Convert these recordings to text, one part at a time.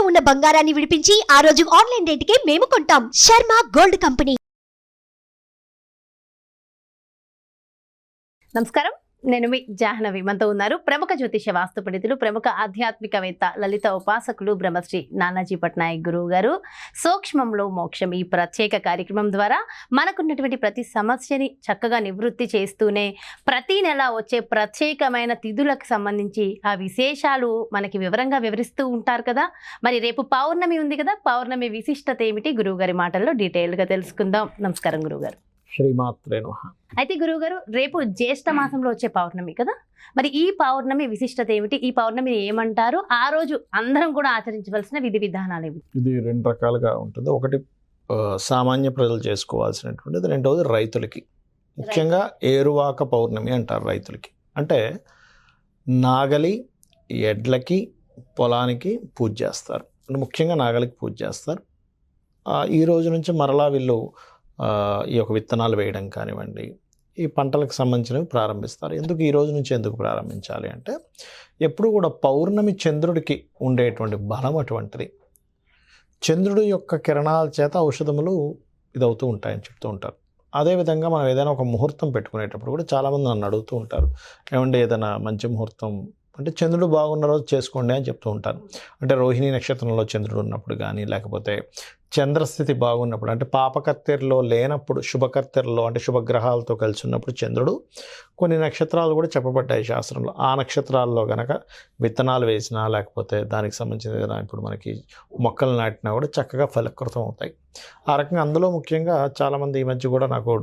ఉన్న బంగారాన్ని విడిపించి ఆ రోజు ఆన్లైన్ రేటుకే మేము కొంటాం. Sharma gold company. నమస్కారం, నేను మీ జాహ్నవి. మనతో ఉన్నారు ప్రముఖ జ్యోతిష వాస్తు పండితులు, ప్రముఖ ఆధ్యాత్మికవేత్త, లలిత ఉపాసకులు బ్రహ్మశ్రీ నానాజీ పట్నాయక్ గురువు గారు. సూక్ష్మంలో మోక్షం ఈ ప్రత్యేక కార్యక్రమం ద్వారా మనకున్నటువంటి ప్రతి సమస్యని చక్కగా నివృత్తి చేస్తూనే ప్రతి నెల వచ్చే ప్రత్యేకమైన తిథులకు సంబంధించి ఆ విశేషాలు మనకి వివరంగా వివరిస్తూ ఉంటారు కదా. మరి రేపు పౌర్ణమి ఉంది కదా, పౌర్ణమి విశిష్టత ఏమిటి గురువుగారి మాటల్లో డీటెయిల్గా తెలుసుకుందాం. నమస్కారం గురువుగారు. శ్రీమాత్రే నమః. అయితే గురువుగారు, రేపు జ్యేష్ఠ మాసంలో వచ్చే పౌర్ణమి కదా, మరి ఈ పౌర్ణమి విశిష్టత ఏమిటి? ఈ పౌర్ణమిని ఏమంటారు? ఆ రోజు అందరం కూడా ఆచరించవలసిన విధి విధానాలు ఏమిటి? ఇది రెండు రకాలుగా ఉంటుంది. ఒకటి సామాన్య ప్రజలు చేసుకోవాల్సినటువంటిది, రెండవది రైతులకి. ముఖ్యంగా ఏరువాక పౌర్ణమి అంటారు రైతులకి. అంటే నాగలి ఎడ్లకి పొలానికి పూజ చేస్తారు. అంటే ముఖ్యంగా నాగలికి పూజ చేస్తారు. ఈ రోజు నుంచి మరలా వీళ్ళు ఈ యొక్క విత్తనాలు వేయడం కానివ్వండి, ఈ పంటలకు సంబంధించినవి ప్రారంభిస్తారు. ఎందుకు ఈ రోజు నుంచి ఎందుకు ప్రారంభించాలి అంటే, ఎప్పుడు కూడా పౌర్ణమి చంద్రుడికి ఉండేటువంటి బలం అటువంటిది. చంద్రుడి యొక్క కిరణాల చేత ఔషధములు ఇదవుతూ ఉంటాయని చెప్తూ ఉంటారు. అదేవిధంగా మనం ఏదైనా ఒక ముహూర్తం పెట్టుకునేటప్పుడు కూడా చాలామంది నన్ను అడుగుతూ ఉంటారు, ఏమంటే ఏదైనా మంచి ముహూర్తం అంటే చంద్రుడు బాగున్న రోజు చేసుకోండి అని చెప్తూ ఉంటాను. అంటే రోహిణి నక్షత్రంలో చంద్రుడు ఉన్నప్పుడు కానీ, లేకపోతే చంద్రస్థితి బాగున్నప్పుడు, అంటే పాపకత్తెరలో లేనప్పుడు, శుభకత్తెరలో అంటే శుభగ్రహాలతో కలిసి ఉన్నప్పుడు చంద్రుడు, కొన్ని నక్షత్రాలు కూడా చెప్పబడ్డాయి శాస్త్రంలో. ఆ నక్షత్రాల్లో కనుక విత్తనాలు వేసినా, లేకపోతే దానికి సంబంధించిన ఏదైనా ఇప్పుడు మనకి మొక్కలు నాటినా కూడా చక్కగా ఫలకృతం అవుతాయి. ఆ రకంగా అందులో ముఖ్యంగా చాలామంది ఈ మధ్య కూడా నాకు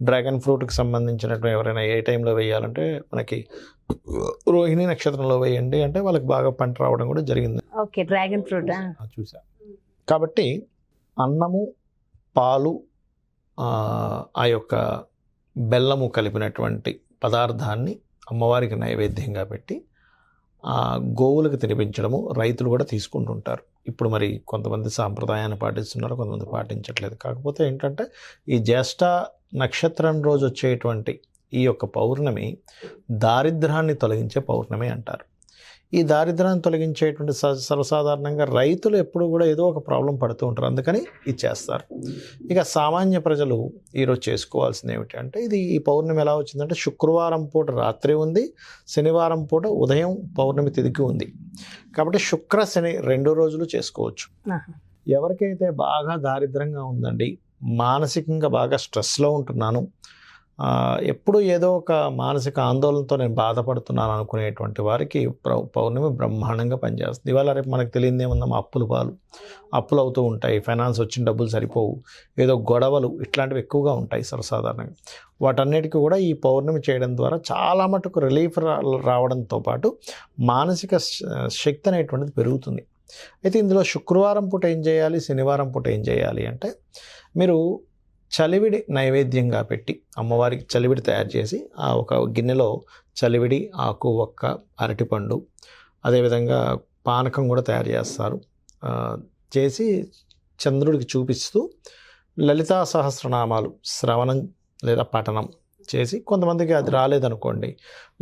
డ్రాగన్ ఫ్రూట్కి సంబంధించినటువంటి ఎవరైనా ఏ టైంలో వేయాలంటే మనకి రోహిణి నక్షత్రంలో వేయండి అంటే వాళ్ళకి బాగా పంట రావడం కూడా జరిగింది. ఓకే, డ్రాగన్ ఫ్రూట్ చూసా. కాబట్టి అన్నము, పాలు, ఆ యొక్క బెల్లము కలిపినటువంటి పదార్థాన్ని అమ్మవారికి నైవేద్యంగా పెట్టి గోవులకు తినిపించడము రైతులు కూడా తీసుకుంటుంటారు. ఇప్పుడు మరి కొంతమంది సాంప్రదాయాన్ని పాటిస్తున్నారు, కొంతమంది పాటించట్లేదు. కాకపోతే ఏంటంటే ఈ జ్యేష్ఠ నక్షత్రం రోజు వచ్చేటువంటి ఈ యొక్క పౌర్ణమి దారిద్ర్యాన్ని తొలగించే పౌర్ణమి అంటారు. ఈ దారిద్ర్యాన్ని తొలగించేటువంటి సర్వసాధారణంగా రైతులు ఎప్పుడు కూడా ఏదో ఒక ప్రాబ్లం పడుతూ ఉంటారు, అందుకని ఇది చేస్తారు. ఇక సామాన్య ప్రజలు ఈరోజు చేసుకోవాల్సింది ఏమిటి అంటే, ఇది ఈ పౌర్ణమి ఎలా వచ్చిందంటే శుక్రవారం పూట రాత్రి ఉంది, శనివారం పూట ఉదయం పౌర్ణమి తిథికి ఉంది. కాబట్టి శుక్ర శని 2 రోజులు చేసుకోవచ్చు. ఎవరికైతే బాగా దారిద్రంగా ఉందండి, మానసికంగా బాగా స్ట్రెస్లో ఉంటున్నాను, ఎప్పుడు ఏదో ఒక మానసిక ఆందోళనతో నేను బాధపడుతున్నాను అనుకునేటువంటి వారికి పౌర్ణమి బ్రహ్మాండంగా పనిచేస్తుంది. ఇవాళ రేపు మనకు తెలియదు ఏముందమ్మా, అప్పులు అవుతూ ఉంటాయి, ఫైనాన్స్ వచ్చిన డబ్బులు సరిపోవు, ఏదో గొడవలు ఇట్లాంటివి ఎక్కువగా ఉంటాయి సర్వసాధారణంగా. వాటన్నిటికీ కూడా ఈ పౌర్ణమి చేయడం ద్వారా చాలా మటుకు రిలీఫ్ రావడంతో పాటు మానసిక శక్తి అనేటువంటిది పెరుగుతుంది. అయితే ఇందులో శుక్రవారం పూట ఏం చేయాలి, శనివారం పూట ఏం చేయాలి అంటే, మీరు చలివిడి నైవేద్యంగా పెట్టి అమ్మవారికి చలివిడి తయారు చేసి ఆ ఒక గిన్నెలో చలివిడి, ఆకు, ఒక్క, అరటిపండు, అదేవిధంగా పానకం కూడా తయారు చేస్తారు. చేసి చంద్రుడికి చూపిస్తూ లలితా సహస్రనామాలు శ్రవణం లేదా పఠనం చేసి, కొంతమందికి అది రాలేదనుకోండి,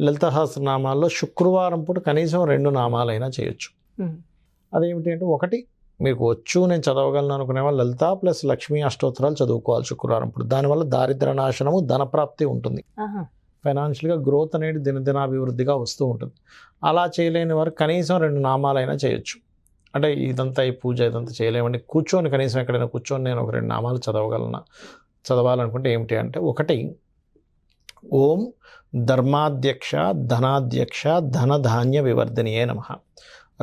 లలితా సహస్రనామాల్లో శుక్రవారం పూట కనీసం 2 నామాలైనా చేయొచ్చు. అదేమిటి అంటే, ఒకటి మీకు వచ్చు నేను చదవగలను అనుకునే వాళ్ళు లలిత ప్లస్ లక్ష్మీ అష్టోత్తరాలు చదువుకోవాలి శుక్రవారం పూట. దానివల్ల దారిద్ర నాశనము, ధనప్రాప్తి ఉంటుంది, ఫైనాన్షియల్గా గ్రోత్ అనేది దినదినాభివృద్ధిగా వస్తూ ఉంటుంది. అలా చేయలేని వారు కనీసం 2 నామాలైనా చేయొచ్చు. అంటే ఇదంతా ఈ పూజ ఇదంతా చేయలేమండి, కూర్చొని కనీసం ఎక్కడైనా కూర్చొని నేను ఒక 2 నామాలు చదవాలనుకుంటే ఏమిటి అంటే, ఒకటి ఓం ధర్మాధ్యక్ష ధనాధ్యక్ష ధనధాన్య వివర్ధనియే నమః.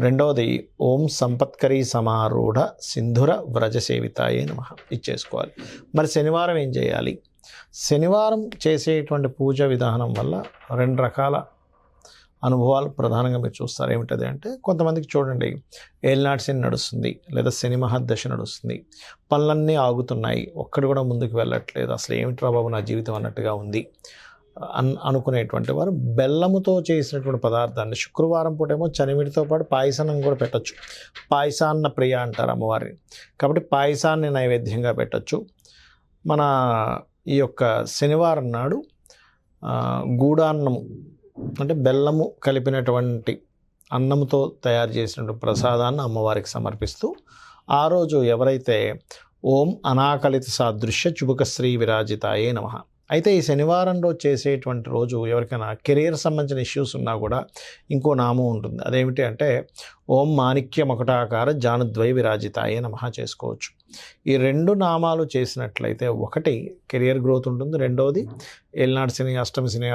రెండవది ఓం సంపత్కరీ సమారూఢ సింధుర వ్రజసేవితాయే నమః. ఇచ్చేసుకోవాలి. మరి శనివారం ఏం చేయాలి? శనివారం చేసేటువంటి పూజ విధానం వల్ల 2 రకాల అనుభవాలు ప్రధానంగా మీరు చూస్తారు. ఏమిటది అంటే, కొంతమందికి చూడండి ఏలినాటి శని నడుస్తుంది, లేదా శని మహర్దశ నడుస్తుంది, పనులన్నీ ఆగుతున్నాయి, ఒక్కడు కూడా ముందుకు వెళ్ళట్లేదు, అసలు ఏమిట్రా బాబు నా జీవితం అన్నట్టుగా ఉంది అనుకునేటువంటి వారు బెల్లముతో చేసినటువంటి పదార్థాన్ని శుక్రవారం పూటేమో చనిమిడితో పాటు పాయసాన్ని కూడా పెట్టచ్చు. పాయసాన్న ప్రియ అంటారు అమ్మవారిని, కాబట్టి పాయసాన్ని నైవేద్యంగా పెట్టచ్చు. మన ఈ యొక్క శనివారం నాడు గూడాన్నము అంటే బెల్లము కలిపినటువంటి అన్నంతో తయారు చేసినటువంటి ప్రసాదాన్ని అమ్మవారికి సమర్పిస్తూ ఆ రోజు ఎవరైతే ఓం అనాకలిత సాదృశ్య చుబుకశ్రీ విరాజితాయే నమః. అయితే ఈ శనివారం రోజు చేసేటువంటి రోజు ఎవరికైనా కెరీర్ సంబంధించిన ఇష్యూస్ ఉన్నా కూడా ఇంకో నామం ఉంటుంది. అదేమిటి అంటే ఓం మాణిక్య మకుటాకార జానుద్వై విరాజితాయే నమః చేసుకోవచ్చు. ఈ 2 నామాలు చేసినట్లయితే ఒకటి కెరియర్ గ్రోత్ ఉంటుంది, రెండవది ఏలినాడు శని, అష్టమి శని,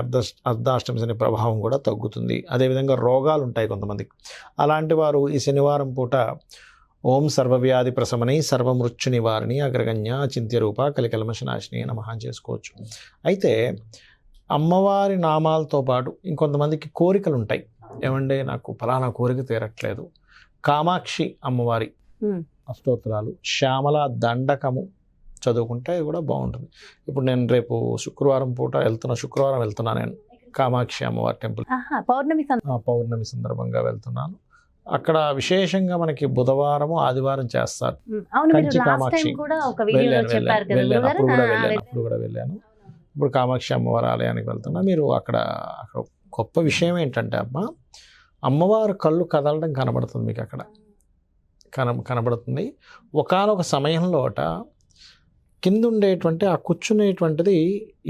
అర్ధాష్టమి శని ప్రభావం కూడా తగ్గుతుంది. అదేవిధంగా రోగాలు ఉంటాయి కొంతమందికి. అలాంటి వారు ఈ శనివారం పూట ఓం సర్వవ్యాధి ప్రశమనై సర్వమృత్యు నివారిణి అగ్రగణ్య చింత్యరూప కలికల్మషనాశిని నమః చేసుకోవచ్చు. అయితే అమ్మవారి నామాలతో పాటు ఇంకొంతమందికి కోరికలు ఉంటాయి. ఏమంటే నాకు ఫలానా కోరిక తీరట్లేదు, కామాక్షి అమ్మవారి అష్టోత్తరాలు, శ్యామల దండకము చదువుకుంటే కూడా బాగుంటుంది. ఇప్పుడు నేను రేపు శుక్రవారం వెళ్తున్నా నేను కామాక్షి అమ్మవారి టెంపుల్. పౌర్ణమి సందర్భంగా వెళ్తున్నాను. అక్కడ విశేషంగా మనకి బుధవారము ఆదివారం చేస్తారు. కంచి కామాక్షి అప్పుడు కూడా వెళ్ళాను. ఇప్పుడు కామాక్షి అమ్మవారి ఆలయానికి వెళ్తున్నా. మీరు అక్కడ గొప్ప విషయం ఏంటంటే అమ్మవారి కళ్ళు కదలడం కనబడుతుంది మీకు అక్కడ కనబడుతుంది. ఒకానొక సమయంలో కింద ఉండేటువంటి ఆ కూర్చునేటువంటిది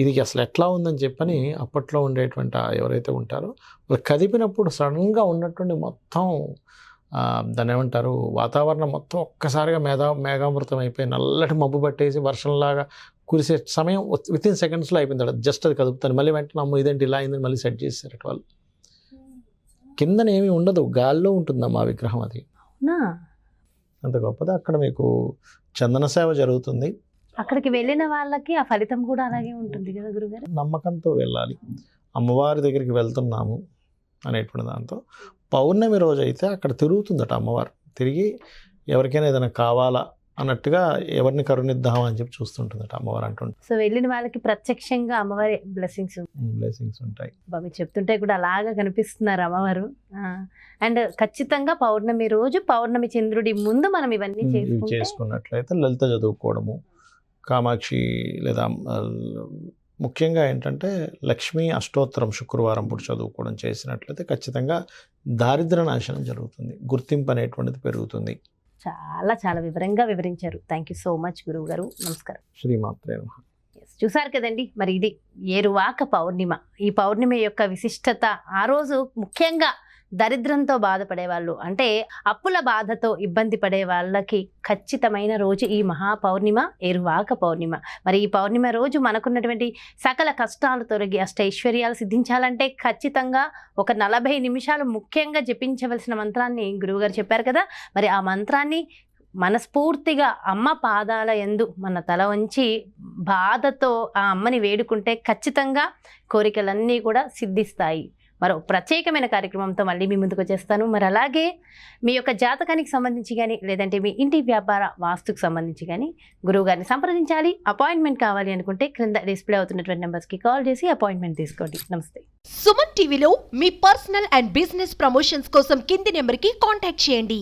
ఇది అసలు ఎట్లా ఉందని చెప్పని అప్పట్లో ఉండేటువంటి ఎవరైతే ఉంటారో వాళ్ళు కదిపినప్పుడు సడన్గా ఉన్నటువంటి మొత్తం దాన్ని ఏమంటారు వాతావరణం మొత్తం ఒక్కసారిగా మేఘామృతం అయిపోయి నల్లటి మబ్బు పట్టేసి వర్షంలాగా కురిసే సమయం వితిన్ సెకండ్స్లో అయిపోయింది. జస్ట్ అది కదుపుతాను, మళ్ళీ వెంటనే అమ్మ ఇదేంటి ఇలా అయిందని మళ్ళీ సెట్ చేశారు వాళ్ళు. కిందనేమి ఉండదు, గాల్లో ఉంటుందమ్మా ఆ విగ్రహం. అది అంత గొప్పది. అక్కడ మీకు చందన సేవ జరుగుతుంది. అక్కడికి వెళ్ళిన వాళ్ళకి ఆ ఫలితం కూడా అలాగే ఉంటుంది కదా గురుగారు. నమ్మకంతో వెళ్ళాలి, అమ్మవారి దగ్గరికి వెళ్తున్నాము అనేటువంటి దాంతో. పౌర్ణమి రోజు అయితే అక్కడ తిరుగుతుందట అమ్మవారు. తిరిగి ఎవరికైనా ఏదైనా కావాలా అన్నట్టుగా ఎవరిని కరుణిద్దాం అని చెప్పి చూస్తుంటుందట అమ్మవారు అంటుంటుంది. సో వెళ్ళిన వాళ్ళకి ప్రత్యక్షంగా అమ్మవారి బ్లెస్సింగ్స్ ఉంటాయి. మీరు చెప్తుంటే కూడా అలాగా కనిపిస్తున్నారు అమ్మవారు. అండ్ ఖచ్చితంగా పౌర్ణమి రోజు పౌర్ణమి చంద్రుడి ముందు మనం ఇవన్నీ చేసుకున్నట్లయితే లలిత చదువుకోవడము, కామాక్షి లేదా ముఖ్యంగా ఏంటంటే లక్ష్మీ అష్టోత్తరం శుక్రవారం పూట చదువుకోవడం చేసినట్లయితే ఖచ్చితంగా దారిద్ర్య నాశనం జరుగుతుంది, గుర్తింపు అనేటువంటిది పెరుగుతుంది. చాలా చాలా వివరంగా వివరించారు. థ్యాంక్ యూ సో మచ్ గురువు గారు. నమస్కారం. శ్రీమాత్రే నమః. చూసారు కదండి, మరి ఇది ఏరువాక పౌర్ణిమ. ఈ పౌర్ణిమ యొక్క విశిష్టత, ఆ రోజు ముఖ్యంగా దరిద్రంతో బాధపడే వాళ్ళు, అంటే అప్పుల బాధతో ఇబ్బంది పడే వాళ్ళకి ఖచ్చితమైన రోజు ఈ మహాపౌర్ణిమ, ఏరువాక పౌర్ణిమ. మరి ఈ పౌర్ణిమ రోజు మనకున్నటువంటి సకల కష్టాలు తొలగి అష్టైశ్వర్యాలు సిద్ధించాలంటే ఖచ్చితంగా ఒక 40 నిమిషాలు ముఖ్యంగా జపించవలసిన మంత్రాన్ని గురువుగారు చెప్పారు కదా. మరి ఆ మంత్రాన్ని మనస్ఫూర్తిగా అమ్మ పాదాల యందు మన తల వంచి బాధతో ఆ అమ్మని వేడుకుంటే ఖచ్చితంగా కోరికలన్నీ కూడా సిద్ధిస్తాయి. మరో ప్రత్యేకమైన కార్యక్రమంతో మళ్ళీ మీ ముందుకు వచ్చేస్తాను. మరి అలాగే మీ యొక్క జాతకానికి సంబంధించి కానీ, లేదంటే మీ ఇంటి వ్యాపార వాస్తుకు సంబంధించి కానీ గురువుగారిని సంప్రదించాలి, అపాయింట్మెంట్ కావాలి అనుకుంటే క్రింద డిస్ప్లే అవుతున్నటువంటి నెంబర్స్కి కాల్ చేసి అపాయింట్మెంట్ తీసుకోండి. నమస్తే. సుమన్ టీవీలో మీ పర్సనల్ అండ్ బిజినెస్ ప్రమోషన్స్ కోసం కింది నెంబర్కి కాంటాక్ట్ చేయండి.